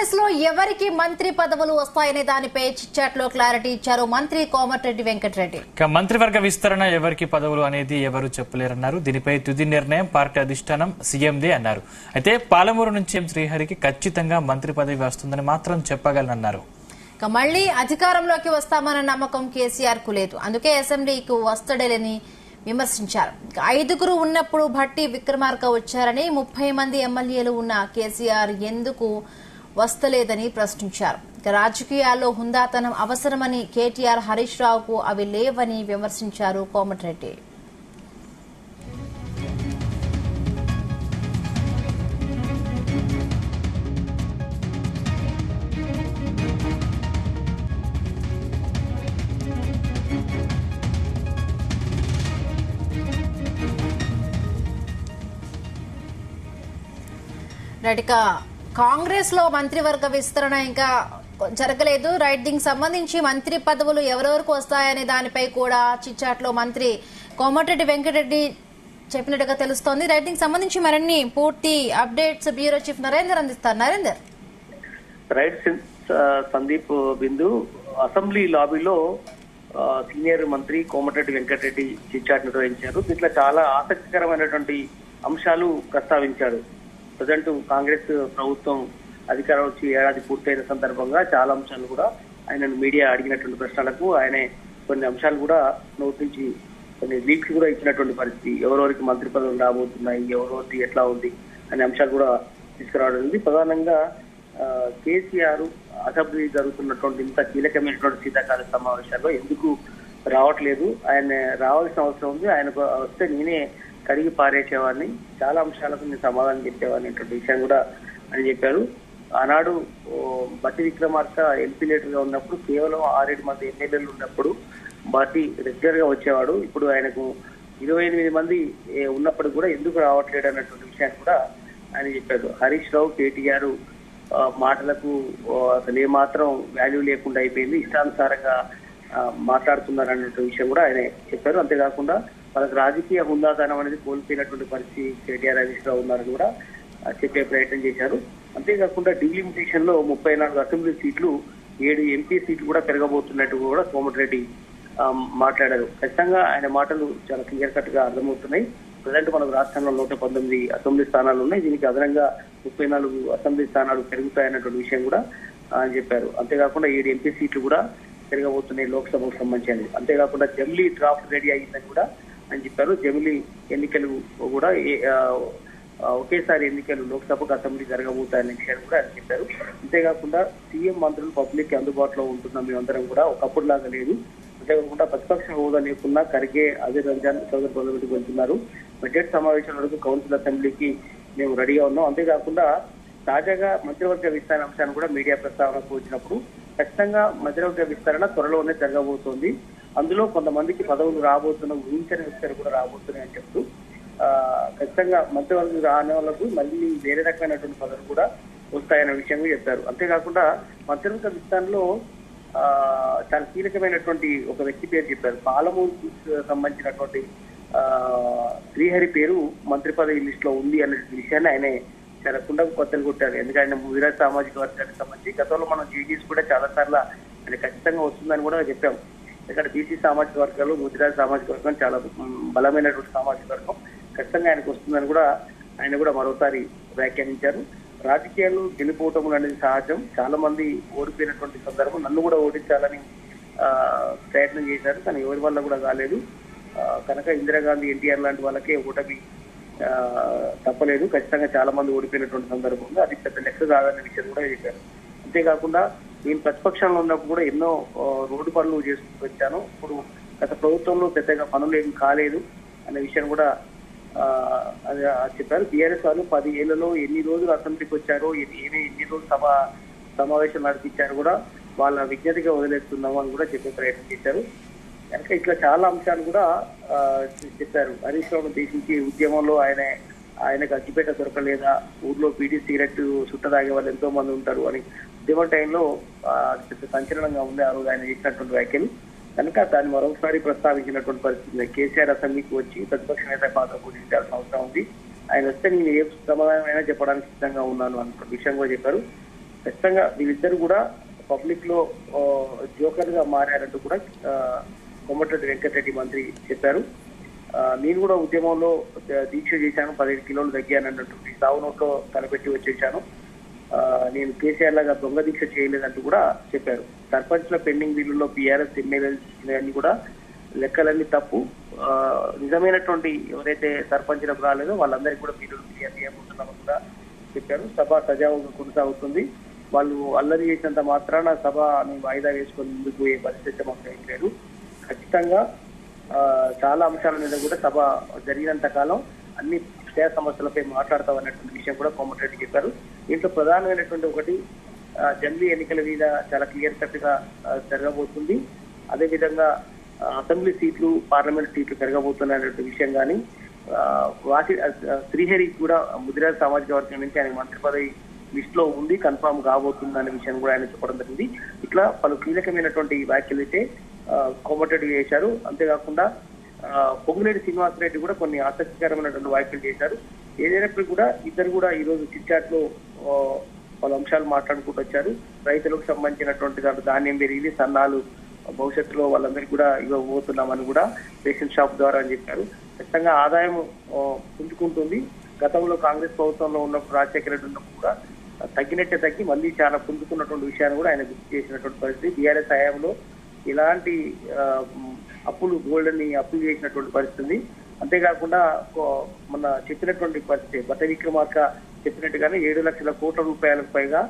కాంగ్రెస్ లో ఎవరికి మంత్రి పదవులు వస్తాయనే దానిపై చిట్చాట్లో క్లారిటీ ఇచ్చారు మంత్రి కోమటిరెడ్డి వెంకటరెడ్డి. మంత్రివర్గ విస్తరణ ఎవరికి పదవులు అనేది ఎవరు చెప్పలేరన్నారు. దీనిపై తుది నిర్ణయం పార్టీ అధిష్టానం సీఎందే అన్నారు. అయితే పాలమూరు నుంచి శ్రీహరికి ఖచ్చితంగా మంత్రి పదవి వస్తుందని మాత్రం చెప్పగలనన్నారు. మళ్లీ అధికారంలోకి వస్తామన్న నమ్మకం కేసీఆర్ కు లేదు. అందుకే అసెంబ్లీకి వస్తాడని విమర్శించారు. 5గురు ఉన్నప్పుడు భట్టి విక్రమార్క వచ్చారని 30 మంది ఎమ్మెల్యేలు ఉన్న కేసీఆర్ ఎందుకు వస్తలేదని ప్రశ్నించారు. రాజకీయాల్లో హుందాతనం అవసరమని కేటీఆర్ హరీష్ రావుకు అవి లేవని విమర్శించారు కోమటిరెడ్డి. కాంగ్రెస్ లో మంత్రివర్గ విస్తరణ ఇంకా జరగలేదు. దీనికి సంబంధించి మంత్రి పదవులు ఎవరెవరికి వస్తాయనే దానిపై కూడా చిట్చాట్లో మంత్రి కోమటిరెడ్డి వెంకటరెడ్డి చెప్పినట్టుగా తెలుస్తోంది. దీనికి సంబంధించి మరిన్ని పూర్తి అప్డేట్స్ బ్యూరో చీఫ్ నరేందర్ అందిస్తారు. నరేందర్. సందీప్ బిందు అసెంబ్లీ లాబీలో సీనియర్ మంత్రి కోమటిరెడ్డి వెంకటరెడ్డి చిట్చాట్ నిర్వహించారు. దీంట్లో చాలా ఆసక్తికరమైనటువంటి అంశాలు ప్రస్తావించారు. ప్రజెంట్ కాంగ్రెస్ ప్రభుత్వం అధికారం వచ్చి ఏడాది పూర్తయిన సందర్భంగా చాలా అంశాలు కూడా ఆయనను మీడియా అడిగినటువంటి ప్రశ్నలకు ఆయన కొన్ని అంశాలు కూడా నోటి నుంచి కొన్ని లీక్స్ కూడా ఇచ్చినటువంటి పరిస్థితి. ఎవరెవరికి మంత్రి పదవులు రాబోతున్నాయి, ఎవరెవరికి ఎట్లా ఉంది అనే అంశాలు కూడా తీసుకురావడం. ప్రధానంగా కేసీఆర్ అసెంబ్లీ జరుగుతున్నటువంటి ఇంత కీలకమైనటువంటి శీతాకాల సమావేశాల్లో ఎందుకు రావట్లేదు, ఆయన రావాల్సిన అవసరం ఉంది, ఆయనకు వస్తే నేనే కడిగి పారేసేవాడిని, చాలా అంశాలకు నేను సమాధానం చెప్పేవాడిని అనేటువంటి విషయం కూడా అని చెప్పారు. ఆనాడు బట్టి విక్రమార్క ఎంపీ లీడర్ గా ఉన్నప్పుడు కేవలం 6-7 మంది ఎమ్మెల్యేలు ఉన్నప్పుడు బట్టి రెగ్యులర్ గా వచ్చేవాడు. ఇప్పుడు ఆయనకు 28 మంది ఉన్నప్పుడు కూడా ఎందుకు రావట్లేడు అన్నటువంటి విషయాన్ని కూడా ఆయన చెప్పారు. హరీష్ రావు కేటీఆర్ మాటలకు అసలు ఏమాత్రం వాల్యూ లేకుండా అయిపోయింది, ఇష్టానుసారంగా మాట్లాడుతున్నారు అన్నటువంటి విషయం కూడా ఆయన చెప్పారు. అంతేకాకుండా వాళ్ళకి రాజకీయ హుందాతనం అనేది కోల్పోయినటువంటి పరిస్థితి కేటీఆర్ హరీష్ రావు ఉన్నారని కూడా చెప్పే ప్రయత్నం చేశారు. అంతేకాకుండా డిలిమిటేషన్ లో 34 అసెంబ్లీ సీట్లు 7 ఎంపీ సీట్లు కూడా పెరగబోతున్నట్టు కూడా కోమటిరెడ్డి మాట్లాడారు. ఖచ్చితంగా ఆయన మాటలు చాలా క్లియర్ కట్ గా అర్థమవుతున్నాయి. ప్రజెంట్ మనకు రాష్ట్రంలో 119 అసెంబ్లీ స్థానాలు ఉన్నాయి. దీనికి అదనంగా 34 అసెంబ్లీ స్థానాలు పెరుగుతాయన్నటువంటి విషయం కూడా చెప్పారు. అంతేకాకుండా 7 ఎంపీ సీట్లు కూడా పెరగబోతున్నాయి లోక్సభకు సంబంధించి. అంతేకాకుండా జమిలీ డ్రాఫ్ట్ రెడీ అయ్యిందని కూడా అని చెప్పారు. జమిలీ ఎన్నికలు కూడా ఒకేసారి ఎన్నికలు లోక్సభకు అసెంబ్లీ జరగబోతాయనే విషయాన్ని కూడా ఆయన చెప్పారు. అంతేకాకుండా సీఎం మంత్రులు పబ్లిక్ అందుబాటులో ఉంటున్నాం మేమందరం కూడా, ఒకప్పుడు లాగా లేదు. అంతేకాకుండా ప్రతిపక్ష హోదా లేకున్నా ఖర్గే, అజయ్ రంజాన్ సోదరు పదవికి వెళ్తున్నారు. బడ్జెట్ సమావేశాల వరకు కౌన్సిల్ అసెంబ్లీకి మేము రెడీగా ఉన్నాం. అంతేకాకుండా తాజాగా మంత్రివర్గ విస్తరణ అంశాన్ని కూడా మీడియా ప్రస్తావనకు వచ్చినప్పుడు ఖచ్చితంగా మంత్రివర్గ విస్తరణ త్వరలోనే జరగబోతోంది, అందులో కొంతమందికి పదవులు రాబోతున్న ఊహించని వ్యక్తులు కూడా రాబోతున్నాయి అని చెప్తూ ఖచ్చితంగా మంత్రివర్గం రాని వాళ్ళకు మళ్ళీ వేరే రకమైనటువంటి పదవులు కూడా వస్తాయన్న విషయం చెప్పారు. అంతేకాకుండా మంత్రివర్గ విస్తరణలో చాలా కీలకమైనటువంటి ఒక వ్యక్తి పేరు చెప్పారు. పాలమూరుకు సంబంధించినటువంటి శ్రీహరి పేరు మంత్రి పదవి లిస్ట్ లో ఉంది అనే విషయాన్ని ఆయన చాలా కుండకు కొత్తలు కొట్టారు. ఎందుకంటే ముదిరాజ్ సామాజిక వర్గానికి సంబంధించి గతంలో మనం జేడీఎస్ కూడా చాలా సార్లు ఆయన ఖచ్చితంగా వస్తుందని కూడా చెప్పాం. ఇక్కడ బీసీ సామాజిక వర్గాలు, ముదిరాజ్ సామాజిక వర్గం చాలా బలమైనటువంటి సామాజిక వర్గం, ఖచ్చితంగా ఆయనకు వస్తుందని కూడా ఆయన కూడా మరోసారి వ్యాఖ్యానించారు. రాజకీయాలు గెలిపోవటములు అనేది సహజం, చాలా మంది ఓడిపోయినటువంటి సందర్భం, నన్ను కూడా ఓడించాలని ప్రయత్నం చేశారు, కానీ ఎవరి వల్ల కూడా కాలేదు. కనుక ఇందిరాగాంధీ, ఎన్టీఆర్ లాంటి వాళ్ళకే ఓటమి తప్పలేదు. ఖచ్చితంగా చాలా మంది ఓడిపోయినటువంటి సందర్భం ఉంది, అది పెద్ద లెక్క కాదనే విషయం కూడా చెప్పారు. అంతేకాకుండా నేను ప్రతిపక్షంలో ఉన్నప్పుడు కూడా ఎన్నో రోడ్డు పనులు చేసుకుంటూ వచ్చాను, ఇప్పుడు గత ప్రభుత్వంలో పెద్దగా పనులు ఏం కాలేదు అనే విషయం కూడా చెప్పారు. బీఆర్ఎస్ వాళ్ళు 10 ఏళ్లలో ఎన్ని రోజులు అసెంబ్లీకి వచ్చారో, ఎన్ని రోజులు సమావేశం నడిపించారు కూడా వాళ్ళ విజ్ఞతగా వదిలేస్తున్నాము అని కూడా చెప్పే ప్రయత్నం చేశారు. కనుక ఇట్లా చాలా అంశాలు కూడా చెప్పారు. హరీష్ రావును ఉద్దేశించి ఉద్యమంలో ఆయనకు అగ్గిపేట దొరకలేదా, ఊర్లో బీడీ సిగరెట్ చుట్ట తాగే వాళ్ళు ఎంతో మంది ఉంటారు అని ఉద్యమ టైంలో సంచలనంగా ఉంది ఆ రోజు ఆయన చేసినటువంటి వ్యాఖ్యలు. కనుక దాన్ని మరొకసారి ప్రస్తావించినటువంటి పరిస్థితి. కేసీఆర్ అసెంబ్లీకి వచ్చి ప్రతిపక్ష నేత పాత్ర పోషించాల్సిన అవసరం ఉంది, ఆయన వస్తే నేను ఏ సమాధానమైనా చెప్పడానికి సిద్ధంగా ఉన్నాను అన్న విషయం కూడా చెప్పారు. ఖచ్చితంగా వీళ్ళిద్దరు కూడా పబ్లిక్ లో జోకర్ గా మారారంటూ కూడా కోమటిరెడ్డి వెంకటరెడ్డి మంత్రి చెప్పారు. నేను కూడా ఉద్యమంలో దీక్ష చేశాను, 15 కిలోలు తగ్గానన్నటువంటి సాగు నోట్లో తలపెట్టి వచ్చేసాను. నేను కేసీఆర్ లాగా దొంగ దీక్ష చేయలేదంటూ కూడా చెప్పారు. సర్పంచ్ల పెండింగ్ బిల్లులో బీఆర్ఎస్ ఎమ్మెల్యేలు కూడా లెక్కలన్నీ తప్పు. నిజమైనటువంటి ఎవరైతే సర్పంచ్లకు రాలేదో వాళ్ళందరికీ కూడా బిల్లులు క్లియర్ చేయబోతున్నామని కూడా చెప్పారు. సభ సజావుగా కొనసాగుతుంది. వాళ్ళు అల్లరి చేసినంత మాత్రాన సభని వాయిదా వేసుకొని ముందుకు పోయే పరిస్థితి మాకు ఏం లేదు. ఖచ్చితంగా చాలా అంశాల మీద కూడా సభ జరిగినంత కాలం అన్ని విషయ సమస్యలపై మాట్లాడతామన్నటువంటి విషయం కూడా కోమటిరెడ్డి చెప్పారు. దీంట్లో ప్రధానమైనటువంటి ఒకటి జమిలీ ఎన్నికల మీద చాలా క్లియర్ కట్ గా జరగబోతుంది. అదేవిధంగా అసెంబ్లీ సీట్లు, పార్లమెంట్ సీట్లు పెరగబోతున్నటువంటి విషయం కానీ వాటి శ్రీహరి కూడా ముదిరాజ్ సామాజిక వర్గం నుంచి ఆయన మంత్రి పదవి లిస్ట్ లో ఉంది, కన్ఫామ్ కాబోతుంది అనే విషయాన్ని కూడా ఆయన చెప్పడం జరిగింది. ఇట్లా పలు కీలకమైనటువంటి వ్యాఖ్యలు అయితే కోమటిరెడ్డి చేశారు. అంతేకాకుండా పొంగులేటి శ్రీనివాసరెడ్డి కూడా కొన్ని ఆసక్తికరమైనటువంటి వ్యాఖ్యలు చేశారు. ఏదైనప్పుడు కూడా ఇద్దరు కూడా ఈ రోజు చిట్చాట్ లో పలు అంశాలు మాట్లాడుకుంటూ వచ్చారు. రైతులకు సంబంధించినటువంటి ధాన్యం పెరిగింది, సన్నాలు భవిష్యత్తులో వాళ్ళందరికీ కూడా ఇవ్వబోతున్నామని కూడా రేషన్ షాప్ ద్వారా అని చెప్పారు. ఖచ్చితంగా ఆదాయం పుంజుకుంటుంది. గతంలో కాంగ్రెస్ ప్రభుత్వంలో ఉన్నప్పుడు, రాజశేఖర రెడ్డి ఉన్నప్పుడు కూడా తగ్గినట్టే తగ్గి మళ్ళీ చాలా పుంజుకున్నటువంటి విషయాన్ని కూడా ఆయన గుర్తు చేసినటువంటి పరిస్థితి. బీఆర్ఎస్ హయాంలో ఇలాంటి అప్పులు గోల్డ్ని అప్పులు చేసినటువంటి పరిస్థితి. అంతేకాకుండా మొన్న చెప్పినటువంటి పరిస్థితి బట్ట విక్రమార్క చెప్పినట్టుగానే 7 లక్షల కోట్ల రూపాయలకు పైగా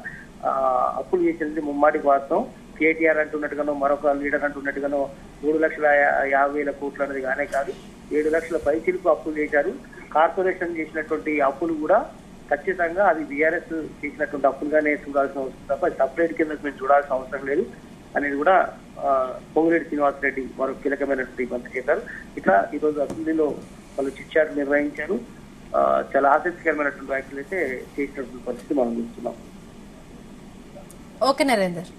అప్పులు చేసినది ముమ్మాటికి వాస్తవం. కేటీఆర్ అంటున్నట్టుగానో మరొక లీడర్ అంటున్నట్టుగానో 3,50,000 కోట్లు అనేది కానే కాదు, 7 లక్షల పైసలకు అప్పులు చేశారు. కార్పొరేషన్ చేసినటువంటి అప్పులు కూడా ఖచ్చితంగా అది బీఆర్ఎస్ చేసినటువంటి అప్పులుగానే చూడాల్సిన అవసరం తప్ప సపరేట్ కింద మేము చూడాల్సిన అవసరం లేదు అనేది కూడా పొంగులేటి శ్రీనివాసరెడ్డి మరో కీలకమైనటువంటి మంత్రి చెప్పారు. ఇట్లా ఈరోజు అసెంబ్లీలో వాళ్ళు చిట్చాట్ నిర్వహించారు. చాలా ఆసక్తికరమైనటువంటి వ్యాఖ్యలు అయితే చేసినటువంటి పరిస్థితి మనం చూస్తున్నాం. ఓకే నరేందర్.